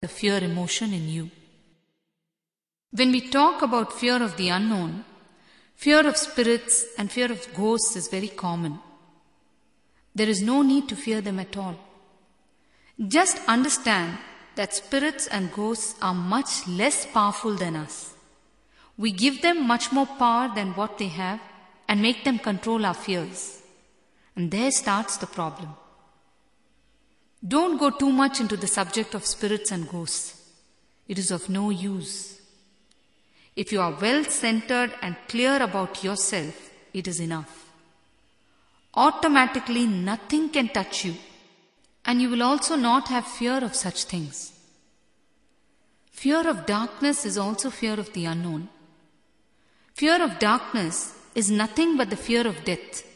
the fear emotion in you. When we talk about fear of the unknown, fear of spirits and fear of ghosts is very common. There is no need to fear them at all. Just understand that spirits and ghosts are much less powerful than us. We give them much more power than what they have and make them control our fears. And there starts the problem. Don't go too much into the subject of spirits and ghosts. It is of no use. If you are well centered and clear about yourself, it is enough. Automatically nothing can touch you, and you will also not have fear of such things. Fear of darkness is also fear of the unknown. Fear of darkness is nothing but the fear of death.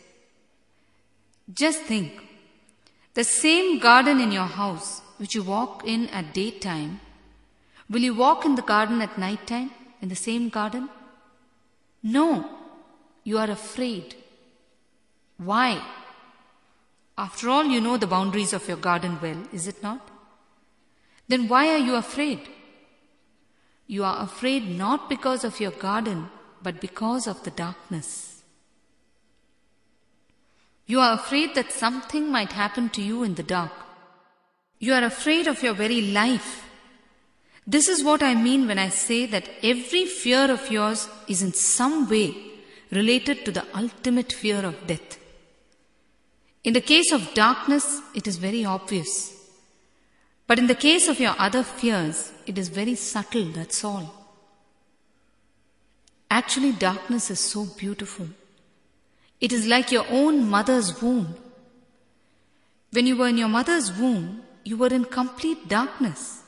Just think, the same garden in your house which you walk in at daytime, will you walk in the garden at night time, in the same garden? No, you are afraid. Why? After all, you know the boundaries of your garden well, is it not? Then why are you afraid? You are afraid not because of your garden, but because of the darkness. You are afraid that something might happen to you in the dark. You are afraid of your very life. This is what I mean when I say that every fear of yours is in some way related to the ultimate fear of death. In the case of darkness, it is very obvious. But in the case of your other fears, it is very subtle, that's all. Actually, darkness is so beautiful. It is like your own mother's womb. When you were in your mother's womb, you were in complete darkness.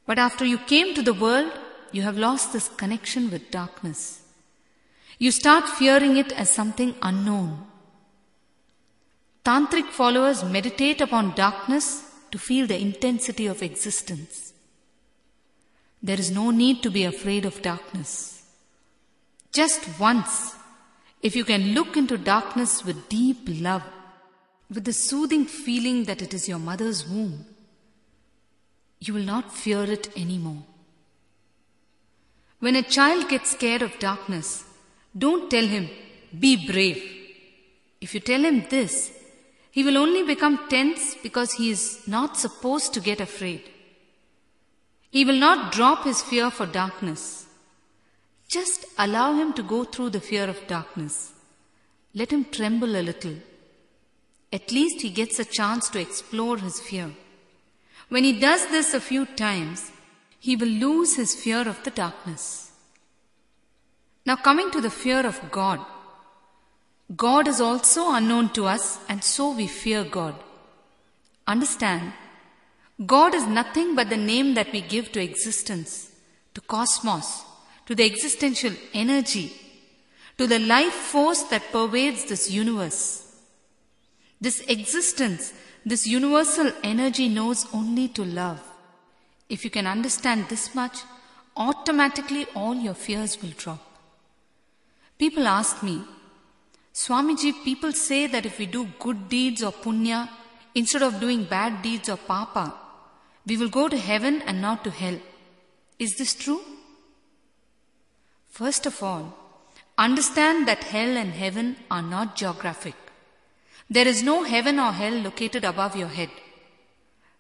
But after you came to the world, you have lost this connection with darkness. You start fearing it as something unknown. Tantric followers meditate upon darkness to feel the intensity of existence. There is no need to be afraid of darkness. Just once, if you can look into darkness with deep love, with the soothing feeling that it is your mother's womb, you will not fear it anymore. When a child gets scared of darkness, don't tell him, "Be brave." If you tell him this, he will only become tense because he is not supposed to get afraid. He will not drop his fear for darkness. Just allow him to go through the fear of darkness. Let him tremble a little. At least he gets a chance to explore his fear. When he does this a few times, he will lose his fear of the darkness. Now coming to the fear of God. God is also unknown to us, and so we fear God. Understand, God is nothing but the name that we give to existence, to cosmos, to the existential energy, to the life force that pervades this universe. This existence, this universal energy knows only to love. If you can understand this much, automatically all your fears will drop. People ask me, "Swamiji, people say that if we do good deeds or punya, instead of doing bad deeds or papa, we will go to heaven and not to hell. Is this true?" First of all, understand that hell and heaven are not geographic. There is no heaven or hell located above your head.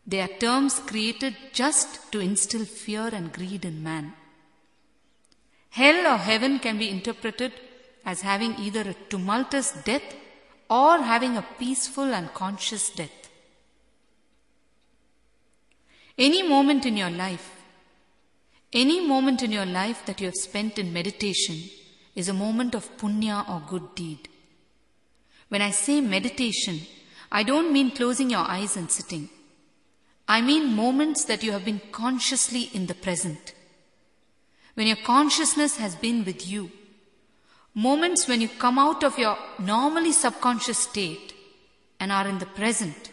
They are terms created just to instill fear and greed in man. Hell or heaven can be interpreted as having either a tumultuous death or having a peaceful and conscious death. Any moment in your life that you have spent in meditation is a moment of punya or good deed. When I say meditation, I don't mean closing your eyes and sitting. I mean moments that you have been consciously in the present. When your consciousness has been with you. Moments when you come out of your normally subconscious state and are in the present.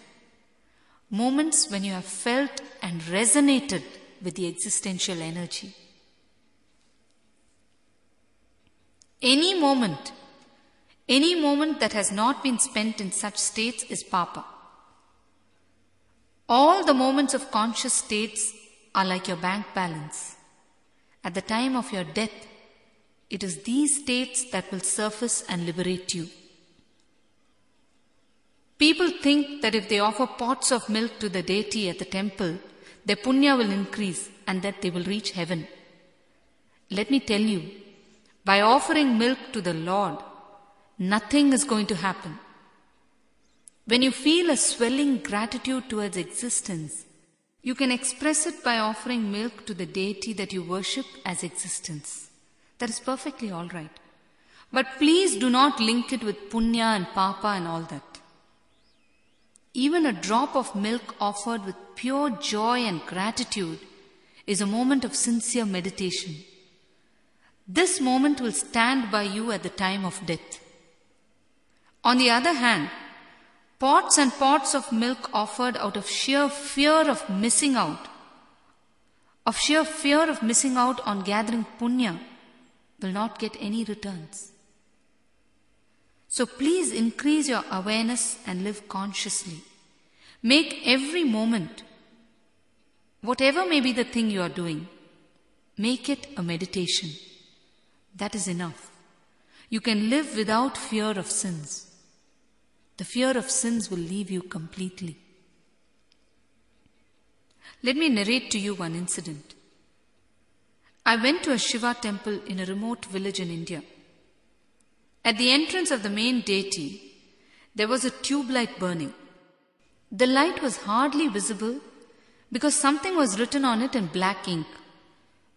Moments when you have felt and resonated with the existential energy. Any moment that has not been spent in such states is papa. All the moments of conscious states are like your bank balance. At the time of your death, it is these states that will surface and liberate you. People think that if they offer pots of milk to the deity at the temple, their punya will increase and that they will reach heaven. Let me tell you, by offering milk to the Lord, nothing is going to happen. When you feel a swelling gratitude towards existence, you can express it by offering milk to the deity that you worship as existence. That is perfectly all right. But please do not link it with punya and papa and all that. Even a drop of milk offered with pure joy and gratitude is a moment of sincere meditation. This moment will stand by you at the time of death. On the other hand, pots and pots of milk offered out of sheer fear of missing out on gathering punya will not get any returns. So please increase your awareness and live consciously. Make every moment, whatever may be the thing you are doing, make it a meditation. That is enough. You can live without fear of sins. The fear of sins will leave you completely. Let me narrate to you one incident. I went to a Shiva temple in a remote village in India. At the entrance of the main deity, there was a tube light burning. The light was hardly visible because something was written on it in black ink.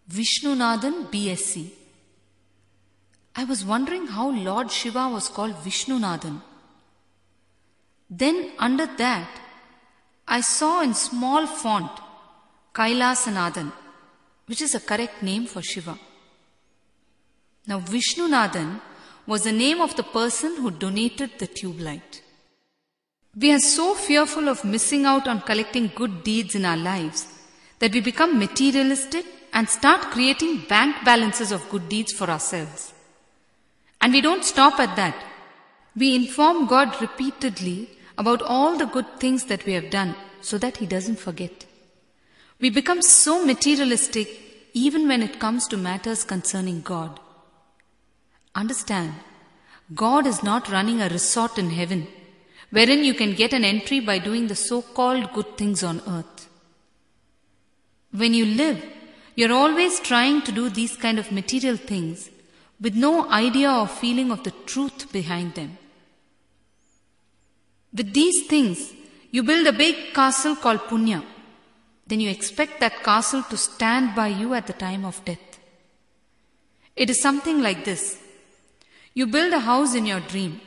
Vishnunathan BSc. I was wondering how Lord Shiva was called Vishnunathan. Then under that, I saw in small font Kailasanathan, which is a correct name for Shiva. Now Vishnunathan was the name of the person who donated the tube light. We are so fearful of missing out on collecting good deeds in our lives that we become materialistic and start creating bank balances of good deeds for ourselves. And we don't stop at that. We inform God repeatedly about all the good things that we have done so that He doesn't forget. We become so materialistic even when it comes to matters concerning God. Understand, God is not running a resort in heaven wherein you can get an entry by doing the so-called good things on earth. When you live, you're always trying to do these kind of material things with no idea or feeling of the truth behind them. With these things, you build a big castle called punya. Then you expect that castle to stand by you at the time of death. It is something like this. You build a house in your dream.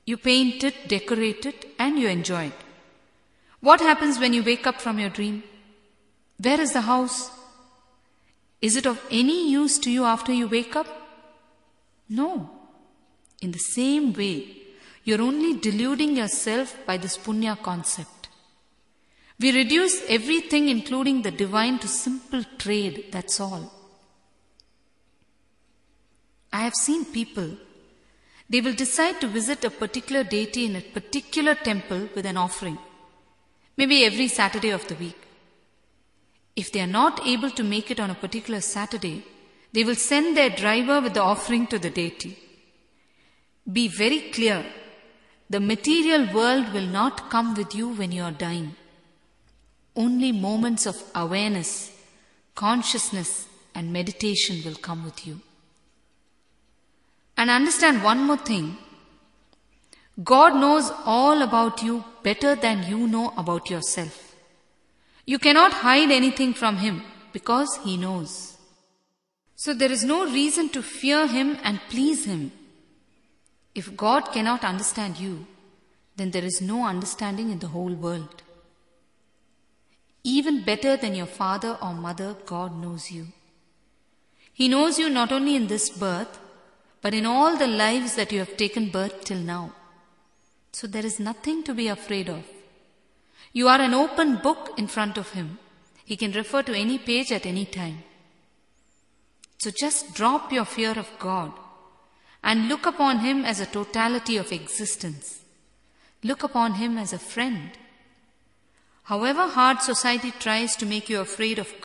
You paint it, decorate it, and you enjoy it. What happens when you wake up from your dream? Where is the house? Is it of any use to you after you wake up? No. In the same way, you're only deluding yourself by this punya concept. We reduce everything, including the divine, to simple trade, that's all. I have seen people, they will decide to visit a particular deity in a particular temple with an offering, maybe every Saturday of the week. If they are not able to make it on a particular Saturday, they will send their driver with the offering to the deity. Be very clear, the material world will not come with you when you are dying. Only moments of awareness, consciousness, and meditation will come with you. And understand one more thing. God knows all about you better than you know about yourself. You cannot hide anything from Him because He knows. So there is no reason to fear Him and please Him. If God cannot understand you, then there is no understanding in the whole world. Even better than your father or mother, God knows you. He knows you not only in this birth, but in all the lives that you have taken birth till now. So there is nothing to be afraid of. You are an open book in front of Him. He can refer to any page at any time. So just drop your fear of God and look upon Him as a totality of existence. Look upon Him as a friend. However hard society tries to make you afraid of